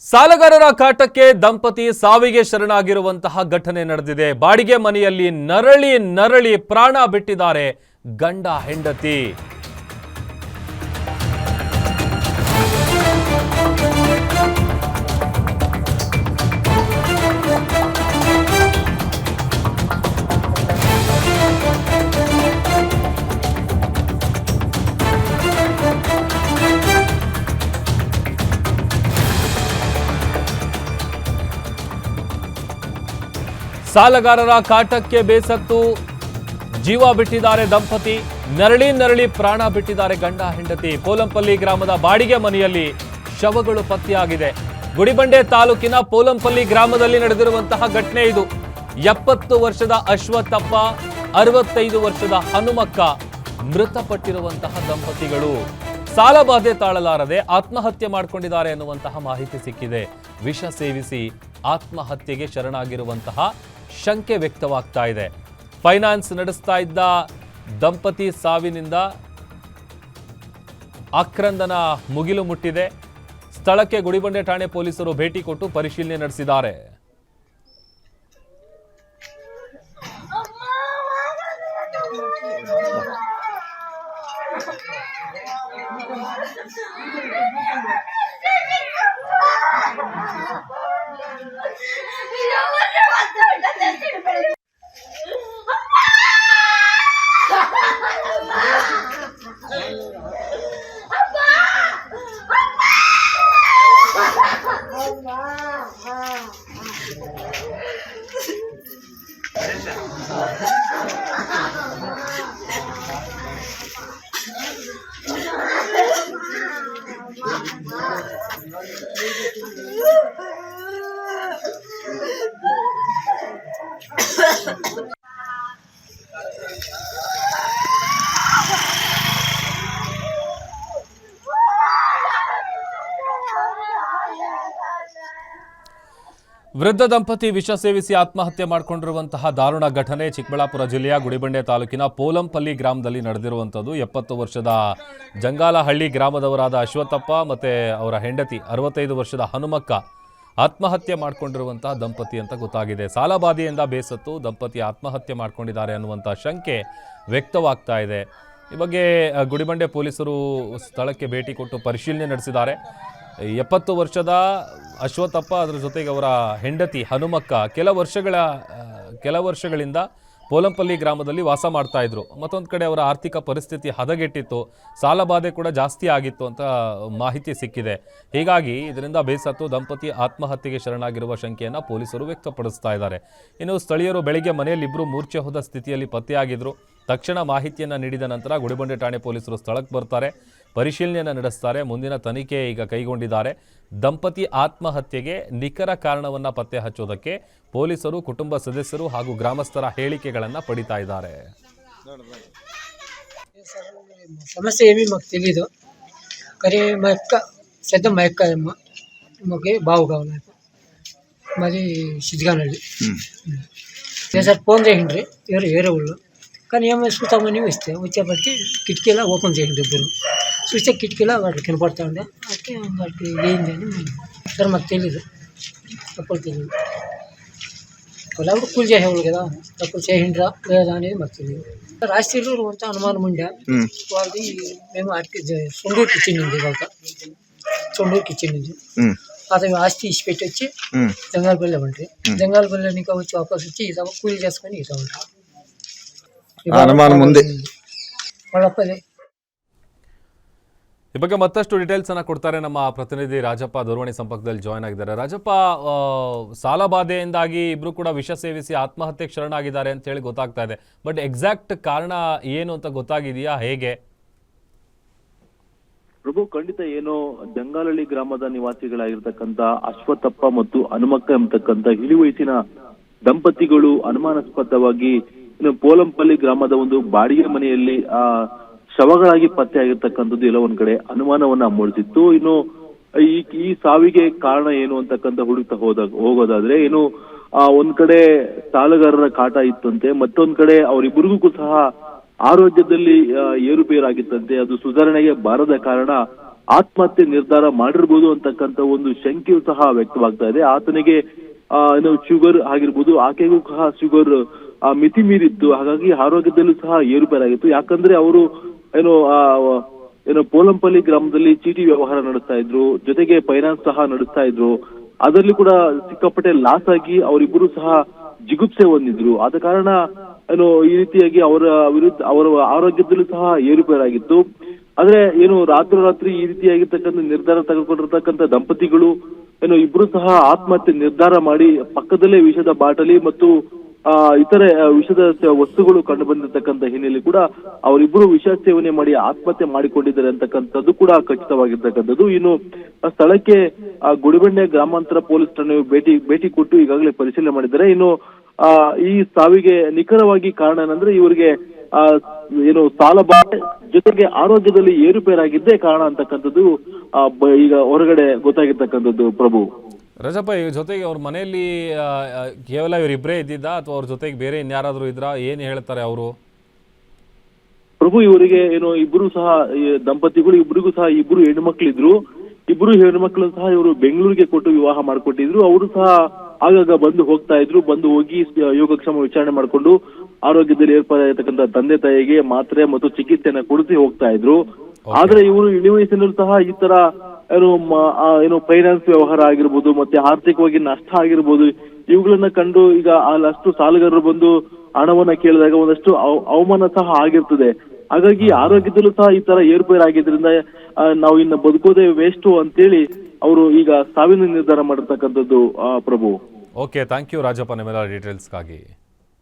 ಸಾಲಗಾರರ ಕಾಟಕ್ಕೆ ದಂಪತಿ ಸಾವಿಗೆ ಶರಣಾಗಿರುವಂತಹ ಘಟನೆ ನಡೆದಿದೆ. ಬಾಡಿಗೆ ಮನೆಯಲ್ಲಿ ನರಳಿ ಪ್ರಾಣ ಬಿಟ್ಟಿದ್ದಾರೆ ಗಂಡ ಹೆಂಡತಿ. ಸಾಲಗಾರರ ಕಾಟಕ್ಕೆ ಬೇಸತ್ತು ಜೀವ ಬಿಟ್ಟಿದ್ದಾರೆ ದಂಪತಿ. ನರಳಿ ಪ್ರಾಣ ಬಿಟ್ಟಿದ್ದಾರೆ ಗಂಡ ಹೆಂಡತಿ. ಪೋಲಂಪಲ್ಲಿ ಗ್ರಾಮದ ಬಾಡಿಗೆ ಮನೆಯಲ್ಲಿ ಶವಗಳು ಪತ್ತೆಯಾಗಿದೆ. ಗುಡಿಬಂಡೆ ತಾಲೂಕಿನ ಪೋಲಂಪಲ್ಲಿ ಗ್ರಾಮದಲ್ಲಿ ನಡೆದಿರುವಂತಹ ಘಟನೆ ಇದು. 70 ವರ್ಷದ ಅಶ್ವತ್ಥಪ್ಪ, 65 ವರ್ಷದ ಹನುಮಕ್ಕ ಮೃತಪಟ್ಟಿರುವಂತಹ ದಂಪತಿಗಳು ಸಾಲಬಾಧೆ ತಾಳಲಾರದೆ ಆತ್ಮಹತ್ಯೆ ಮಾಡಿಕೊಂಡಿದ್ದಾರೆ ಎನ್ನುವಂತಹ ಮಾಹಿತಿ ಸಿಕ್ಕಿದೆ. ವಿಷ ಸೇವಿಸಿ ಆತ್ಮಹತ್ಯೆಗೆ ಶರಣಾಗಿರುವಂತಹ ಶಂಕೆ ವ್ಯಕ್ತವಾಗ್ತಾ ಇದೆ. ಫೈನಾನ್ಸ್ ನಡೆಸ್ತಾ ಇದ್ದ ದಂಪತಿ ಸಾವಿನಿಂದ ಆಕ್ರಂದನ ಮುಗಿಲು ಮುಟ್ಟಿದೆ. ಸ್ಥಳಕ್ಕೆ ಗುಡಿಬಂಡೆ ಠಾಣೆ ಪೊಲೀಸರು ಭೇಟಿ ಕೊಟ್ಟು ಪರಿಶೀಲನೆ ನಡೆಸಿದ್ದಾರೆ. ವೃದ್ಧ ದಂಪತಿ ವಿಷ ಸೇವಿಸಿ ಆತ್ಮಹತ್ಯೆ ಮಾಡಿಕೊಂಡಿರುವಂತಹ ದಾರುಣ ಘಟನೆ ಚಿಕ್ಕಬಳ್ಳಾಪುರ ಜಿಲ್ಲೆಯ ಗುಡಿಬಂಡೆ ತಾಲೂಕಿನ ಪೋಲಂಪಲ್ಲಿ ಗ್ರಾಮದಲ್ಲಿ ನಡೆದಿರುವಂಥದ್ದು. 70 ವರ್ಷದ ಜಂಗಾಲಹಳ್ಳಿ ಗ್ರಾಮದವರಾದ ಅಶ್ವತ್ಥಪ್ಪ ಮತ್ತು ಅವರ ಹೆಂಡತಿ 65 ವರ್ಷದ ಹನುಮಕ್ಕ ಆತ್ಮಹತ್ಯೆ ಮಾಡಿಕೊಂಡಿರುವಂತಹ ದಂಪತಿ ಅಂತ ಗೊತ್ತಾಗಿದೆ. ಸಾಲಬಾಧೆಯಿಂದ ಬೇಸತ್ತು ದಂಪತಿ ಆತ್ಮಹತ್ಯೆ ಮಾಡಿಕೊಂಡಿದ್ದಾರೆ ಅನ್ನುವಂಥ ಶಂಕೆ ವ್ಯಕ್ತವಾಗ್ತಾ ಇದೆ. ಈ ಬಗ್ಗೆ ಗುಡಿಬಂಡೆ ಪೊಲೀಸರು ಸ್ಥಳಕ್ಕೆ ಭೇಟಿ ಕೊಟ್ಟು ಪರಿಶೀಲನೆ ನಡೆಸಿದ್ದಾರೆ. 70 ವರ್ಷದ ಅಶ್ವತ್ಥಪ್ಪ, ಅದರ ಜೊತೆಗೆ ಅವರ ಹೆಂಡತಿ ಹನುಮಕ್ಕ ಕೆಲ ವರ್ಷಗಳಿಂದ ಪೋಲಂಪಲ್ಲಿ ಗ್ರಾಮದಲ್ಲಿ ವಾಸ ಮಾಡ್ತಾ ಇದ್ರು. ಮತ್ತೊಂದು ಕಡೆ ಅವರ ಆರ್ಥಿಕ ಪರಿಸ್ಥಿತಿ ಹದಗೆಟ್ಟಿತ್ತು, ಸಾಲಬಾಧೆ ಕೂಡ ಜಾಸ್ತಿ ಆಗಿತ್ತು ಅಂತ ಮಾಹಿತಿ ಸಿಕ್ಕಿದೆ. ಹೀಗಾಗಿ ಇದರಿಂದ ಬೇಸತ್ತು ದಂಪತಿ ಆತ್ಮಹತ್ಯೆಗೆ ಶರಣಾಗಿರುವ ಶಂಕೆಯನ್ನು ಪೊಲೀಸರು ವ್ಯಕ್ತಪಡಿಸ್ತಾ ಇದ್ದಾರೆ. ಇನ್ನು ಸ್ಥಳೀಯರು ಬೆಳಿಗ್ಗೆ ಮನೆಯಲ್ಲಿ ಇಬ್ಬರು ಮೂರ್ಛೆ ಹೋದ ಸ್ಥಿತಿಯಲ್ಲಿ ಪತ್ತೆಯಾಗಿದ್ರು. ತಕ್ಷಣ ಮಾಹಿತಿಯನ್ನು ನೀಡಿದ ನಂತರ ಗುಡಿಬಂಡೆ ಠಾಣೆ ಪೊಲೀಸರು ಸ್ಥಳಕ್ಕೆ ಬರ್ತಾರೆ, ಪರಿಶೀಲನೆಯನ್ನು ನಡೆಸ್ತಾರೆ. ಮುಂದಿನ ತನಿಖೆ ಈಗ ಕೈಗೊಂಡಿದ್ದಾರೆ. ದಂಪತಿ ಆತ್ಮಹತ್ಯೆಗೆ ನಿಖರ ಕಾರಣವನ್ನು ಪತ್ತೆ ಹಚ್ಚೋದಕ್ಕೆ ಪೊಲೀಸರು, ಕುಟುಂಬ ಸದಸ್ಯರು ಹಾಗೂ ಗ್ರಾಮಸ್ಥರ ಹೇಳಿಕೆಗಳನ್ನು ಪಡಿತಾ ಇದ್ದಾರೆ. సమస్య ఏమీ మాకు తెలీదు, కానీ మా యొక్క పెద్ద మా యొక్క మాకు బావు కావాలి, మాది సిద్ధిగానల్లి. నేను సార్ ఫోన్ చేయండి వేరే వాళ్ళు, కానీ ఏమో చూస్తామని వచ్చేప్పటికి కిటికీలా ఓపెన్ చేయండి ఇద్దరు చూస్తే కిటికీలా వాటికి కనపడతా ఉండే. అంటే వాటికి ఏంది అని సార్ మాకు తెలీదు, తప్పులు తెలియదు. వాళ్ళప్పుడు కూలి చేసేవాళ్ళు కదా, తప్పులు చేసిండ్రా లేదా అనేది మాకు తెలియదు. రాష్ట్రీయులు అంతా అనుమానం ఉండే వాళ్ళది. మేము సొండూరుకి ఇచ్చింది, సొండూరుకి ఇచ్చింది. అతను ఆస్తి ఇచ్చి పెట్టి వచ్చి జంగాలపల్లి ఉంటాయి, జంగాలపల్లి ఇంకా వచ్చి వాపస్ వచ్చి ఇదా కూలి చేసుకొని ఇదా ఉంటారు. అనుమానం ఉంది వాళ్ళప్పదే. ಈ ಬಗ್ಗೆ ಮತ್ತಷ್ಟು ಡೀಟೇಲ್ಸ್ ಅನ್ನ ಕೊಡ್ತಾರೆ ನಮ್ಮ ಪ್ರತಿನಿಧಿ ರಾಜಪ್ಪ. ದೂರವಾಣಿ ಸಂಪರ್ಕದಲ್ಲಿ ಜಾಯ್ನ್ ಆಗಿದ್ದಾರೆ. ರಾಜಪ್ಪ, ಸಾಲಬಾಧೆಯಿಂದಾಗಿ ಇಬ್ರು ಕೂಡ ವಿಷ ಸೇವಿಸಿ ಆತ್ಮಹತ್ಯೆಗೆ ಶರಣಾಗಿದ್ದಾರೆ ಅಂತ ಹೇಳಿ ಗೊತ್ತಾಗ್ತಾ ಇದೆ. ಬಟ್ ಎಕ್ಸಾಕ್ಟ್ ಕಾರಣ ಏನು ಅಂತ ಗೊತ್ತಾಗಿದೆಯಾ, ಹೇಗೆ? ಪ್ರಭು, ಖಂಡಿತ ಏನು ಜಂಗಾಲಹಳ್ಳಿ ಗ್ರಾಮದ ನಿವಾಸಿಗಳಾಗಿರ್ತಕ್ಕಂಥ ಅಶ್ವತ್ಥಪ್ಪ ಮತ್ತು ಹನುಮಕ್ಕ ಎಂಬತಕ್ಕಂಥ ಇಳಿವಯಸ್ಸಿನ ದಂಪತಿಗಳು ಅನುಮಾನಾಸ್ಪದವಾಗಿ ಪೋಲಂಪಲ್ಲಿ ಗ್ರಾಮದ ಒಂದು ಬಾಡಿಗೆ ಮನೆಯಲ್ಲಿ ಶವಗಳಾಗಿ ಪತ್ತೆಯಾಗಿರ್ತಕ್ಕಂಥದ್ದು ಎಲ್ಲ ಒಂದ್ ಕಡೆ ಅನುಮಾನವನ್ನ ಮೂಡಿಸಿತ್ತು. ಇನ್ನು ಈ ಸಾವಿಗೆ ಕಾರಣ ಏನು ಅಂತಕ್ಕಂಥ ಹುಡುಕ್ತಾ ಹೋಗೋದಾದ್ರೆ ಏನು ಒಂದ್ ಕಡೆ ಸಾಲಗಾರರ ಕಾಟ ಇತ್ತಂತೆ, ಮತ್ತೊಂದ್ ಕಡೆ ಅವರಿಬ್ಬರಿಗೂ ಸಹ ಆರೋಗ್ಯದಲ್ಲಿ ಏರುಪೇರಾಗಿತ್ತಂತೆ. ಅದು ಸುಧಾರಣೆಗೆ ಬಾರದ ಕಾರಣ ಆತ್ಮಹತ್ಯೆ ನಿರ್ಧಾರ ಮಾಡಿರ್ಬೋದು ಅಂತಕ್ಕಂಥ ಒಂದು ಶಂಕೆಯೂ ಸಹ ವ್ಯಕ್ತವಾಗ್ತಾ ಇದೆ. ಆತನಿಗೆ ಏನು ಶುಗರ್ ಆಗಿರ್ಬೋದು, ಆಕೆಗೂ ಸಹ ಶುಗರ್ ಮಿತಿ ಮೀರಿತ್ತು. ಹಾಗಾಗಿ ಆರೋಗ್ಯದಲ್ಲೂ ಸಹ ಏರುಪೇರಾಗಿತ್ತು. ಯಾಕಂದ್ರೆ ಅವರು ಏನು ಪೋಲಂಪಲ್ಲಿ ಗ್ರಾಮದಲ್ಲಿ ಚೀಟಿ ವ್ಯವಹಾರ ನಡೆಸ್ತಾ ಇದ್ರು, ಜೊತೆಗೆ ಫೈನಾನ್ಸ್ ಸಹ ನಡೆಸ್ತಾ ಇದ್ರು. ಅದರಲ್ಲಿ ಕೂಡ ಸಿಕ್ಕಾಪಟ್ಟೆ ಲಾಸ್ ಆಗಿ ಅವರಿಬ್ಬರು ಸಹ ಜಿಗುಪ್ಸೆ ಹೊಂದಿದ್ರು. ಆದ ಕಾರಣ ಈ ರೀತಿಯಾಗಿ ಅವರ ವಿರುದ್ಧ ಅವರ ಆರೋಗ್ಯದಲ್ಲೂ ಸಹ ಏರುಪೇರಾಗಿತ್ತು. ಆದ್ರೆ ರಾತ್ರೋರಾತ್ರಿ ಈ ರೀತಿಯಾಗಿರ್ತಕ್ಕಂಥ ನಿರ್ಧಾರ ತೆಗೆದುಕೊಂಡಿರ್ತಕ್ಕಂಥ ದಂಪತಿಗಳು ಇಬ್ರು ಸಹ ಆತ್ಮಹತ್ಯೆ ನಿರ್ಧಾರ ಮಾಡಿ ಪಕ್ಕದಲ್ಲೇ ವಿಷದ ಬಾಟಲಿ ಮತ್ತು ಇತರೆ ವಿಷದ ವಸ್ತುಗಳು ಕಂಡು ಬಂದಿರತಕ್ಕಂಥ ಹಿನ್ನೆಲೆ ಕೂಡ ಅವರಿಬ್ಬರು ವಿಷ ಸೇವನೆ ಮಾಡಿ ಆತ್ಮಹತ್ಯೆ ಮಾಡಿಕೊಂಡಿದ್ದಾರೆ ಅಂತಕ್ಕಂಥದ್ದು ಕೂಡ ಖಚಿತವಾಗಿರ್ತಕ್ಕಂಥದ್ದು. ಇನ್ನು ಸ್ಥಳಕ್ಕೆ ಗುಡಿಬಂಡೆ ಗ್ರಾಮಾಂತರ ಪೊಲೀಸ್ ಠಾಣೆ ಭೇಟಿ ಕೊಟ್ಟು ಈಗಾಗಲೇ ಪರಿಶೀಲನೆ ಮಾಡಿದ್ದಾರೆ. ಇನ್ನು ಈ ಸಾವಿಗೆ ನಿಖರವಾಗಿ ಕಾರಣ ಏನಂದ್ರೆ ಇವರಿಗೆ ಸಾಲಬಾಧೆ ಜೊತೆಗೆ ಆರೋಗ್ಯದಲ್ಲಿ ಏರುಪೇರಾಗಿದ್ದೇ ಕಾರಣ ಅಂತಕ್ಕಂಥದ್ದು ಈಗ ಹೊರಗಡೆ ಗೊತ್ತಾಗಿರ್ತಕ್ಕಂಥದ್ದು. ಪ್ರಭು, ರಜಪ್ಪ, ಈ ಜೊತೆಗೆ ಅವ್ರ ಮನೆಯಲ್ಲಿ ಕೇವಲ ಇವರಿಬ್ಬರೇ ಇದ್ದಿದ್ದ ಅಥವಾ ಅವ್ರ ಜೊತೆಗೆ ಬೇರೆ ಇನ್ಯಾರಾದ್ರೂ ಇದ್ರಾ? ಏನ್ ಹೇಳ್ತಾರೆ ಅವರು? ಪ್ರಭು, ಇವರಿಗೆ ಇಬ್ರು ಸಹ ದಂಪತಿಗಳು, ಇಬ್ರಿಗೂ ಸಹ ಇಬ್ರು ಹೆಣ್ಮಕ್ಳಿದ್ರು. ಇಬ್ರು ಹೆಣ್ಮಕ್ಳು ಸಹ ಇವರು ಬೆಂಗಳೂರಿಗೆ ಕೊಟ್ಟು ವಿವಾಹ ಮಾಡ್ಕೊಟ್ಟಿದ್ರು. ಅವರು ಸಹ ಆಗಾಗ ಬಂದು ಹೋಗ್ತಾ ಇದ್ರು. ಬಂದು ಹೋಗಿ ಯೋಗಕ್ಷೇಮ ವಿಚಾರಣೆ ಮಾಡ್ಕೊಂಡು ಆರೋಗ್ಯದಲ್ಲಿ ಏರ್ಪಡಿರ್ತಕ್ಕಂಥ ತಂದೆ ತಾಯಿಗೆ ಮಾತ್ರೆ ಮತ್ತು ಚಿಕಿತ್ಸೆನ ಕೊಡಿಸಿ ಹೋಗ್ತಾ ಇದ್ರು. ಆದ್ರೆ ಇವರು ಇಳಿ ವಯಸ್ಸಿನಲ್ಲೂ ಸಹ ಈ ತರ ಫೈನಾನ್ಸ್ ವ್ಯವಹಾರ ಆಗಿರ್ಬೋದು, ಮತ್ತೆ ಆರ್ಥಿಕವಾಗಿ ನಷ್ಟ ಆಗಿರ್ಬೋದು, ಇವುಗಳನ್ನ ಕಂಡು ಈಗ ಅಷ್ಟು ಸಾಲಗಾರರು ಬಂದು ಹಣವನ್ನ ಕೇಳಿದಾಗ ಒಂದಷ್ಟು ಅವಮಾನ ಸಹ ಆಗಿರ್ತದೆ. ಹಾಗಾಗಿ ಆರೋಗ್ಯದಲ್ಲೂ ಸಹ ಈ ತರ ಏರ್ಪೇರಾಗಿದ್ರಿಂದ ನಾವು ಇನ್ನ ಬದುಕೋದೇ ವೇಸ್ಟ್ ಅಂತೇಳಿ ಅವರು ಈಗ ಸಾವಿನ ನಿರ್ಧಾರ ಮಾಡಿರ್ತಕ್ಕಂಥದ್ದು. ಪ್ರಭು, ಓಕೆ, ಥ್ಯಾಂಕ್ ಯು ರಾಜಪ್ಪ ನಿಮ್ಮೆಲ್ಲ ಡೀಟೇಲ್ಸ್ಗಾಗಿ.